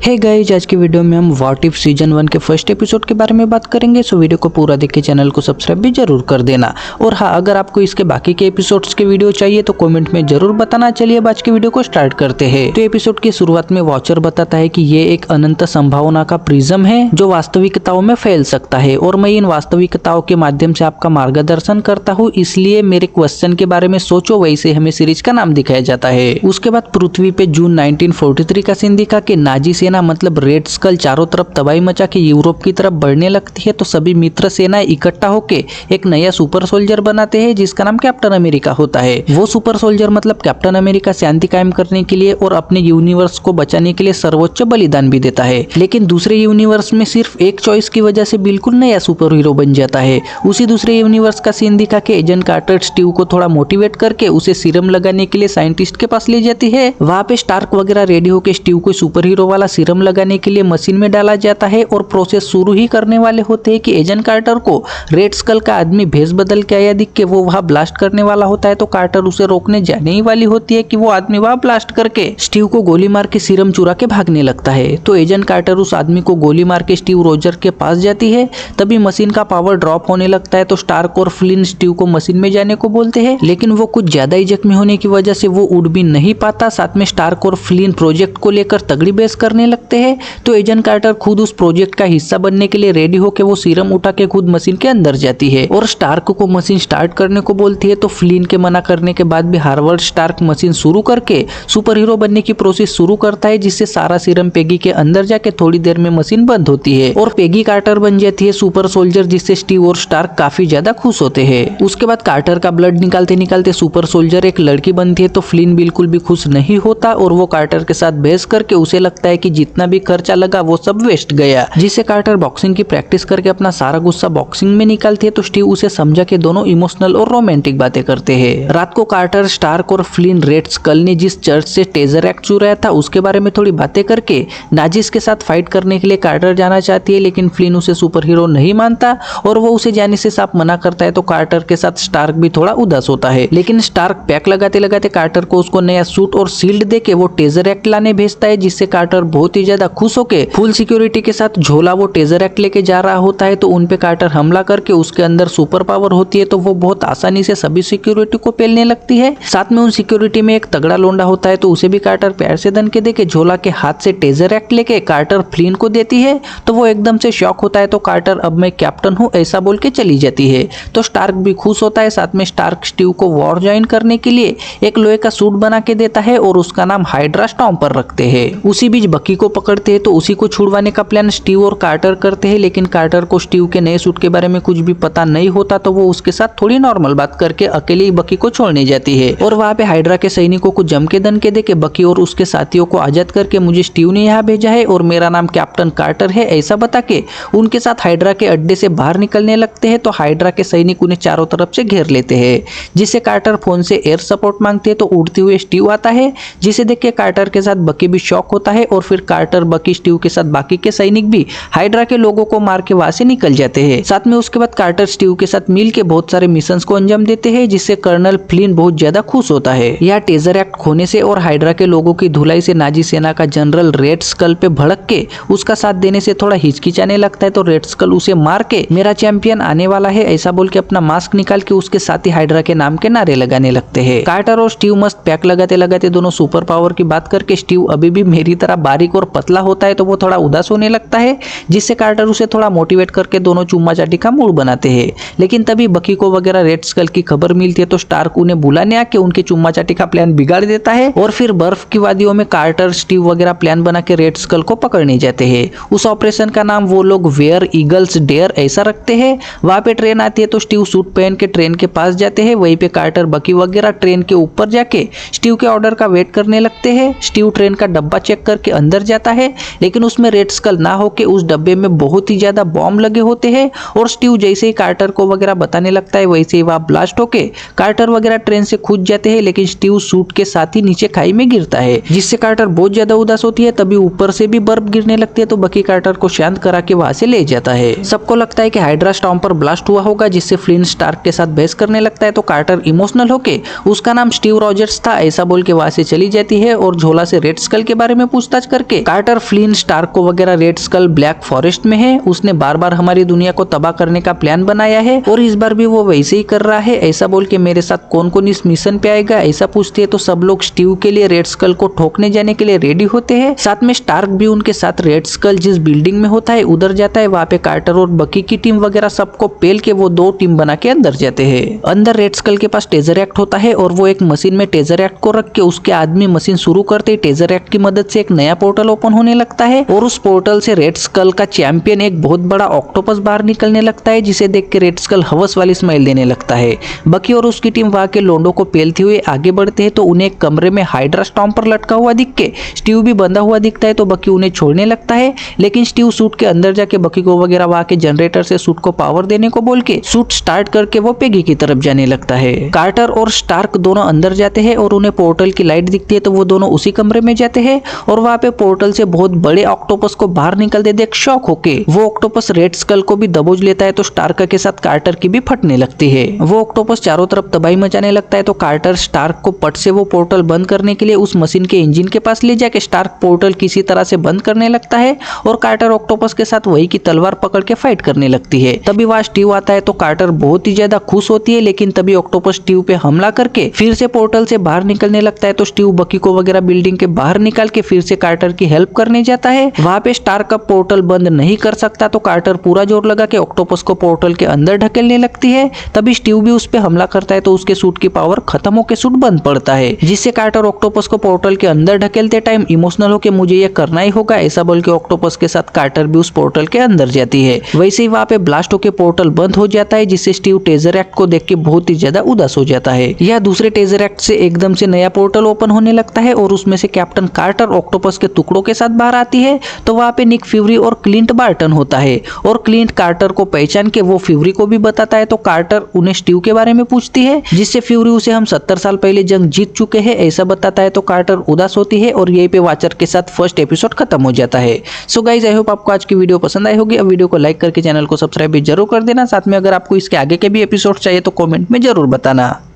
Hey guys, आज की video में हम व्हाट इफ सीजन 1 के फर्स्ट एपिसोड के बारे में बात करेंगे। सो वीडियो को पूरा देख के चैनल को सब्सक्राइब भी जरूर कर देना। और हाँ, अगर आपको इसके बाकी के एपिसोड्स के वीडियो चाहिए तो कमेंट में जरूर बताना। चलिए अब आज की वीडियो को स्टार्ट करते हैं। तो एपिसोड की शुरुआत में वॉचर बताता है कि ये एक अनंत संभावना का प्रिज्म है जो वास्तविकताओं में फैल सकता है और मैं इन वास्तविकताओं के माध्यम से आपका मार्गदर्शन करता हूँ, इसलिए मेरे क्वेश्चन के बारे में सोचो। वैसे हमें सीरीज का नाम दिखाया जाता है। उसके बाद पृथ्वी पे जून 1943 का सीन दिखा कि नाजी सेना मतलब रेड स्कल चारों तरफ तबाही मचा के यूरोप की तरफ बढ़ने लगती है। तो सभी मित्र सेनाएं इकट्ठा होके एक नया सुपर सोल्जर बनाते हैं जिसका नाम कैप्टन अमेरिका होता है। वो सुपर सोल्जर मतलब कैप्टन अमेरिका शांति कायम करने के लिए और अपने यूनिवर्स को बचाने के लिए सर्वोच्च बलिदान भी देता है। लेकिन दूसरे यूनिवर्स में सिर्फ एक चॉइस की वजह से बिल्कुल नया सुपर हीरो बन जाता है। उसी दूसरे यूनिवर्स का सीन दिखा के एजेंट कार्टर स्टीव को थोड़ा मोटिवेट करके उसे सीरम लगाने के लिए साइंटिस्ट के पास ले जाती है। वहाँ पे स्टार्क वगैरह रेडी होकर स्टीव को सुपर हीरो वाला सीरम लगाने के लिए मशीन में डाला जाता है और प्रोसेस शुरू ही करने वाले होते हैं कि एजेंट कार्टर को रेड स्कल का आदमी भेस बदल के आया दिख के वो वहां ब्लास्ट करने वाला होता है। तो कार्टर उसे रोकने जाने ही वाली होती है कि वो आदमी वहां ब्लास्ट करके स्टीव को गोली मार के सीरम चुरा के भागने लगता है। तो एजेंट कार्टर उस आदमी को गोली मार के स्टीव रोजर के पास जाती है। तभी मशीन का पावर ड्रॉप होने लगता है। तो स्टार्क और फ्लिन स्टीव को मशीन में जाने को बोलते हैं, लेकिन वो कुछ ज्यादा ही जख्मी होने की वजह से वो उड़ भी नहीं पाता। साथ में स्टार्क और फ्लिन प्रोजेक्ट को लेकर तगड़ी बहस करने लगते हैं। तो एजेंट कार्टर खुद उस प्रोजेक्ट का हिस्सा बनने के लिए रेडी होकर वो सीरम उठा के खुद मशीन के अंदर जाती है और स्टार्क को मशीन स्टार्ट करने को बोलती है। तो फ्लिन के मना करने के बाद भी हार्वर्ड स्टार्क मशीन शुरू करके सुपर हीरो बनने की प्रोसेस शुरू करता है, जिससे सारा सीरम पेगी के अंदर जाके थोड़ी देर में मशीन बंद होती है और पेगी कार्टर बन जाती है सुपर सोल्जर, जिससे स्टीव और स्टार्क काफी ज्यादा खुश होते हैं। उसके बाद कार्टर का ब्लड निकालते निकालते सुपर सोल्जर एक लड़की बनती है। तो फ्लिन बिल्कुल भी खुश नहीं होता और वो कार्टर के साथ बहस करके उसे लगता है कि जितना भी खर्चा लगा वो सब वेस्ट गया, जिससे कार्टर बॉक्सिंग की प्रैक्टिस करके अपना सारा गुस्सा बॉक्सिंग में निकालती है। तो स्टीव उसे समझा के दोनों इमोशनल और रोमांटिक बातें करते हैं। रात को कार्टर, स्टार्क और फ्लिन रेड स्कल ने जिस चर्च से टेजरैक्ट चुराया था उसके बारे में थोड़ी बातें करके नाजिस के साथ फाइट करने के लिए कार्टर जाना चाहती है, लेकिन फ्लिन उसे सुपर हीरो नहीं मानता और वो उसे जाने से साफ मना करता है। तो कार्टर के साथ स्टार्क भी थोड़ा उदास होता है, लेकिन स्टार्क पैक लगाते लगाते कार्टर को उसको नया सूट और शील्ड देके वो टेजरैक्ट लाने भेजता है, जिससे कार्टर बहुत ही ज्यादा खुश होके फुल सिक्योरिटी के साथ झोला वो टेजरैक्ट लेके जा रहा होता है। तो उनपे कार्टर हमला करके उसके अंदर सुपर पावर होती है, तो वो बहुत आसानी से सभी सिक्योरिटी को पेलने लगती है। साथ में उन सिक्योरिटी में एक तगड़ा लोंडा होता है, तो उसे भी कार्टर प्यार से दन के देके झोला के हाथ से टेजरैक्ट लेके कार्टर फ्लिन को देती है। तो वो एकदम से शॉक होता है। तो कार्टर अब मैं कैप्टन हूँ ऐसा बोल के चली जाती है। तो स्टार्क भी खुश होता है। साथ में स्टार्क स्टीव को वॉर ज्वाइन करने के लिए एक लोहे का सूट बना के देता है और उसका नाम हाइड्रा स्टॉम्पर रखते हैं। उसी बीच बकी को पकड़ते हैं, तो उसी को छुड़वाने का प्लान स्टीव और कार्टर करते हैं, लेकिन कार्टर को स्टीव के नए सूट के बारे में कुछ भी पता नहीं होता। तो वो उसके साथ थोड़ी नॉर्मल बात करके अकेले ही बकी को छोड़ने जाती है और वहाँ पे हाइड्रा के सैनिकों को जम के दन के देके बकी और उसके साथियों को आजाद करके मुझे स्टीव ने यहाँ भेजा है और मेरा नाम कैप्टन कार्टर है ऐसा बता के उनके साथ हाइड्रा के अड्डे से बाहर निकलने लगते हैं। तो हाइड्रा के सैनिक उन्हें चारों तरफ से घेर लेते हैं, जिससे कार्टर फोन से एयर सपोर्ट मांगते हैं। तो उड़ते हुए स्टीव आता है, जिसे देख के कार्टर के साथ बकी भी शॉक होता है और फिर कार्टर, बकी, स्टीव के साथ बाकी के सैनिक भी हाइड्रा के लोगों को मार के वहां से निकल जाते हैं। साथ में उसके बाद कार्टर स्टीव के साथ मिल के बहुत सारे मिशंस को अंजाम देते हैं, जिससे कर्नल फ्लिन बहुत ज्यादा खुश होता है। यह टेजरैक्ट खोने से और हाइड्रा के लोगों की धुलाई से नाजी सेना का जनरल रेड स्कल पे भड़क के उसका साथ देने से थोड़ा हिचकिचाने लगता है। तो रेड स्कल उसे मार के मेरा चैंपियन आने वाला है ऐसा बोल के अपना मास्क निकाल के उसके साथ ही हाइड्रा के नाम के नारे लगाने लगते हैं। कार्टर और स्टीव मस्त पैक लगाते लगाते दोनों सुपर पावर की बात करके स्टीव अभी भी मेरी तरह बारीक और पतला होता है, तो वो थोड़ा उदास होने लगता है, जिससे कार्टर उसे थोड़ा मोटिवेट करके दोनों चुम्मा चाटी का मूड बनाते हैं। लेकिन तभी बकी को वगैरह रेड स्कल की खबर मिलती है। तो स्टार्क उन्हें बुलाने आके उनकी चुम्मा चाटी का प्लान बिगाड़ देता है और फिर बर्फ की वादियों में कार्टर, स्टीव वगैरह प्लान बना के रेड स्कल को पकड़ने जाते हैं। उस ऑपरेशन का नाम वो लोग वेयर ईगल्स डेयर ऐसा रखते हैं। वहां पे ट्रेन आती है, तो स्टीव सूट पहन के ट्रेन के पास जाते हैं। वहीं पे कार्टर, बकी वगैरह ट्रेन के ऊपर जाके स्टीव के ऑर्डर का वेट करने लगते हैं। स्टीव ट्रेन का डब्बा चेक करके अंदर जाता है, लेकिन उसमें रेड स्कल ना होके उस डब्बे में बहुत ही ज्यादा बॉम्ब लगे होते हैं और स्टीव जैसे ही कार्टर को वगैरह बताने लगता है वैसे ही वहां ब्लास्ट होके कार्टर वगैरह ट्रेन से कूद जाते हैं, लेकिन स्टीव सूट के साथ ही नीचे खाई में गिरता है, जिससे कार्टर बहुत ज्यादा उदास होती है। तभी ऊपर से भी बर्फ गिरने लगती है। तो बकी कार्टर को शांत करा के वहां से ले जाता है। सबको लगता है कि हाइड्रा स्टॉम्पर ब्लास्ट हुआ होगा, जिससे फ्लिन स्टार्क के साथ बहस करने लगता है। तो कार्टर इमोशनल होके उसका नाम स्टीव रॉजर्स था ऐसा बोल के वहां से चली जाती है और झोला से रेड स्कल के बारे में पूछताछ करके करके कार्टर फ्लिन स्टार्क को वगैरह रेड स्कल ब्लैक फॉरेस्ट में है, उसने बार बार हमारी दुनिया को तबाह करने का प्लान बनाया है और इस बार भी वो वैसे ही कर रहा है। ऐसा बोल के मेरे साथ कौन कौन इस मिशन पे आएगा ऐसा पूछती है तो सब लोग स्टीव के लिए रेड स्कल को ठोकने जाने के लिए रेडी होते हैं। साथ में स्टार्क भी उनके साथ रेड स्कल जिस बिल्डिंग में होता है उधर जाता है। वहाँ पे कार्टर और बकी की टीम वगैरह सबको पेल के वो 2 टीम बना के अंदर जाते हैं। अंदर रेड स्कल के पास टेजर एक्ट होता है और वो एक मशीन में टेजर एक्ट को रख के उसके आदमी मशीन शुरू करते ही टेजर एक्ट की मदद से एक नया पोर्टल ओपन होने लगता है और उस पोर्टल से रेड स्कल का चैंपियन एक बहुत बड़ा ऑक्टोपस बाहर निकलने लगता है, जिसे देख के रेड स्कल हवस वाली स्माइल देने लगता है। बकी और उसकी टीम वहां के लोंडो को पेलते हुए आगे बढ़ते हैं तो उन्हें एक कमरे में हाइड्रा स्टॉम्पर लटका हुआ दिख के स्टीव भी बंधा हुआ दिखता है तो बकी उन्हें छोड़ने लगता है, लेकिन स्टीव सूट के अंदर जाके बकी को वगैरह वहां के जनरेटर से सूट को पावर देने को बोल के सूट स्टार्ट करके वो पेगी की तरफ जाने लगता है। कार्टर और स्टार्क दोनों अंदर जाते हैं और उन्हें पोर्टल की लाइट दिखती है तो वो दोनों उसी कमरे में जाते हैं और वहां पे पोर्टल से बहुत बड़े ऑक्टोपस को बाहर निकलते देख शॉक होके वो ऑक्टोपस रेड स्कल को भी दबोच लेता है तो स्टार्क के साथ कार्टर की भी फटने लगती है। वो ऑक्टोपस चारों तरफ तबाही मचाने लगता है तो कार्टर स्टार्क को पट से वो पोर्टल बंद करने के लिए उस मशीन के इंजन के पास ले जाके स्टार्क पोर्टल किसी तरह से बंद करने लगता है और कार्टर ऑक्टोपस के साथ वही की तलवार पकड़ के फाइट करने लगती है। तभी वहां स्टीव आता है तो कार्टर बहुत ही ज्यादा खुश होती है, लेकिन तभी ऑक्टोपस स्टीव पे हमला करके फिर से पोर्टल से बाहर निकलने लगता है तो स्टीव बकी को वगैरह बिल्डिंग के बाहर निकाल के फिर से कार्टर की हेल्प करने जाता है। वहां पे स्टार्क का पोर्टल बंद नहीं कर सकता तो कार्टर पूरा जोर लगा के ऑक्टोपस को पोर्टल के अंदर ढकेलने लगती है। तभी स्टीव भी उस पे हमला करता है तो उसके सूट की पावर खत्म होकर सूट बंद पड़ता है, जिससे कार्टर ऑक्टोपस को पोर्टल के अंदर ढकेलते टाइम इमोशनल होकर मुझे ये करना ही होगा ऐसा बोल के ऑक्टोपस के साथ कार्टर भी उस पोर्टल के अंदर जाती है। वैसे ही वहां पे ब्लास्ट होकर पोर्टल बंद हो जाता है, जिससे स्टीव टेजर एक्ट को देख के बहुत ही ज्यादा उदास हो जाता है। यह दूसरे टेजर एक्ट से एकदम से नया पोर्टल ओपन होने लगता है और उसमें से कैप्टन कार्टर ऑक्टोपस के टुकड़ों के साथ बाहर आती है तो वहां पे निक फ्यूरी और क्लिंट बार्टन होता है और क्लिंट कार्टर को पहचान के वो फ्यूरी को भी बताता है तो कार्टर उन्हें स्टीव के बारे में पूछती है, जिससे फ्यूरी उसे हम 70 साल पहले जंग जीत चुके हैं ऐसा बताता है तो कार्टर उदास होती है और यहीं पे वाचर के साथ फर्स्ट एपिसोड खत्म हो जाता है। सो गाइज आई होप आपको आज की वीडियो पसंद आई होगी। अब वीडियो को लाइक करके चैनल को सब्सक्राइब भी जरूर कर देना। साथ में अगर आपको इसके आगे के भी एपिसोड चाहिए तो कॉमेंट में जरूर बताना।